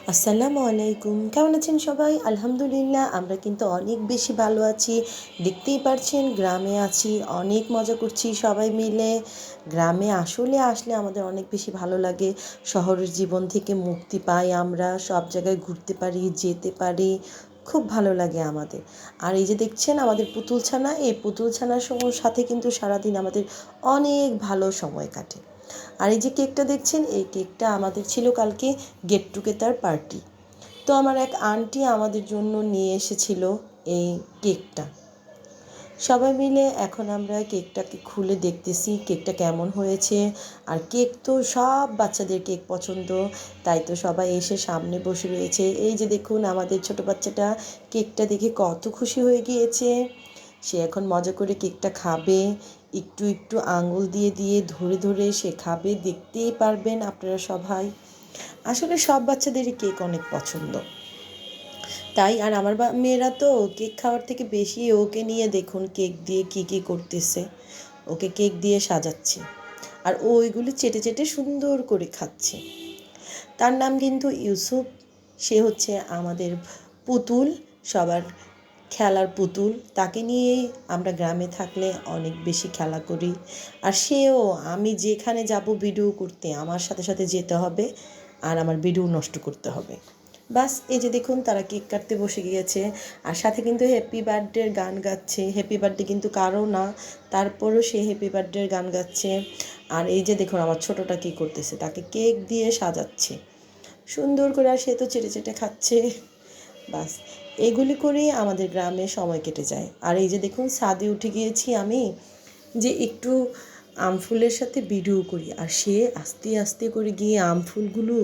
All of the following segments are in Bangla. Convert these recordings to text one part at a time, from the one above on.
আসসালামু আলাইকুম, কেমন আছেন সবাই? আলহামদুলিল্লাহ আমরা কিন্তু অনেক বেশি ভালো আছি। দেখতেই পারছেন গ্রামে আছি, অনেক মজা করছি সবাই মিলে। গ্রামে আসলে আমাদের অনেক বেশি ভালো লাগে। শহরের জীবন থেকে মুক্তি পাই আমরা, সব জায়গায় ঘুরতে পারি, যেতে পারি, খুব ভালো লাগে আমাদের। আর এই যে দেখছেন আমাদের পুতুলছানা, এই পুতুলছানার সাথে কিন্তু সারাদিন আমাদের অনেক ভালো সময় কাটে। আর এই যে কেকটা দেখছেন, এই কেকটা আমাদের ছিল কালকে গেট টুগেদার পার্টি। তো আমার এক আন্টি আমাদের জন্য নিয়ে এসেছিল এই কেকটা। সবাই মিলে এখন আমরা কেকটাকে খুলে দেখতেছি কেকটা কেমন হয়েছে। আর কেক তো সব বাচ্চাদের কেক পছন্দ, তাই তো সবাই এসে সামনে বসে রয়েছে। এই যে দেখুন আমাদের ছোট বাচ্চাটা কেকটা দেখে কত খুশি হয়ে গিয়েছে। সে এখন মজা করে কেকটা খাবে, একটু একটু আঙুল দিয়ে দিয়ে ধরে ধরে সে খাবে, দেখতেই পারবেন আপনারা সবাই। আসলে সব বাচ্চাদেরই কেক অনেক পছন্দ, তাই আর আমার মেয়েরা তো কেক খাওয়ার থেকে বেশি ওকে নিয়ে দেখুন কেক দিয়ে কী কী করতেছে। ওকে কেক দিয়ে সাজাচ্ছে আর ও ওইগুলি চেটে চেটে সুন্দর করে খাচ্ছে। তার নাম কিন্তু ইউসুফ। সে হচ্ছে আমাদের পুতুল, সবার খেলার পুতুল। তাকে নিয়েই আমরা গ্রামে থাকলে অনেক বেশি খেলা করি। আর সেও, আমি যেখানে যাব ভিডিও করতে আমার সাথে সাথে যেতে হবে আর আমার ভিডিও নষ্ট করতে হবে। বাস এই যে দেখুন তারা কেক কাটতে বসে গিয়েছে, আর সাথে কিন্তু হ্যাপি বার্থডের গান গাচ্ছে। হ্যাপি বার্থডে কিন্তু কারো না, তারপরও সে হ্যাপি বার্থডের গান গাচ্ছে। আর এই যে দেখুন আমার ছোটোটা কী করতেছে, তাকে কেক দিয়ে সাজাচ্ছে সুন্দর করে, আর সে তো চেটে চেটে খাচ্ছে। বাস এগুলি করেই আমাদের গ্রামে সময় কেটে যায়। আর এই যে দেখুন ছাদে উঠে গিয়েছি আমি, যে একটু আম ফুলের সাথে ভিডিও করি, আর সে আস্তে আস্তে করে গিয়ে আম ফুলগুলো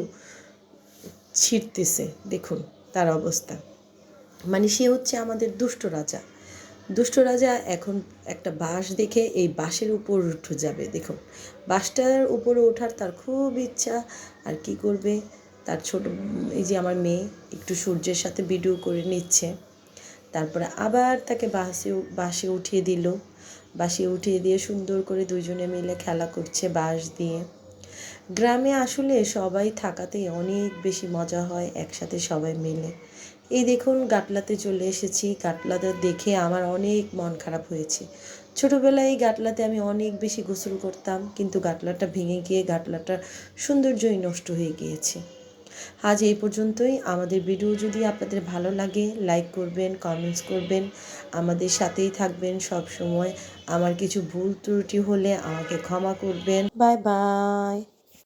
ছিঁড়তেছে। দেখুন তার অবস্থা, মানে সে হচ্ছে আমাদের দুষ্ট রাজা। দুষ্ট রাজা এখন একটা বাঁশ দেখে এই বাঁশের উপর উঠে যাবে। দেখুন বাঁশটার উপরে ওঠার তার খুব ইচ্ছা। আর কি করবে, তার ছোট এই যে আমার মেয়ে একটু সূর্যের সাথে ভিডিও করে নিচ্ছে, তারপরে আবার তাকে বাঁশে উঠিয়ে দিল। বাঁশে উঠিয়ে দিয়ে সুন্দর করে দুইজনে মিলে খেলা করছে বাঁশ দিয়ে। গ্রামে আসলে সবাই থাকাতেই অনেক বেশি মজা হয় একসাথে সবাই মিলে। এই দেখুন গাটলাতে চলে এসেছি, গাটলাতে দেখে আমার অনেক মন খারাপ হয়েছে। ছোটোবেলায় এই গাটলাতে আমি অনেক বেশি গোসল করতাম, কিন্তু গাটলাটা ভেঙে গিয়ে গাটলাটার সৌন্দর্যই নষ্ট হয়ে গিয়েছে। আজ এই পর্যন্তই। আমাদের ভিডিও যদি আপনাদের ভালো লাগে লাইক করবেন, কমেন্টস করবেন, আমাদের সাথেই থাকবেন সব সময়। আমার কিছু ভুল ত্রুটি হলে আমাকে ক্ষমা করবেন। Bye bye.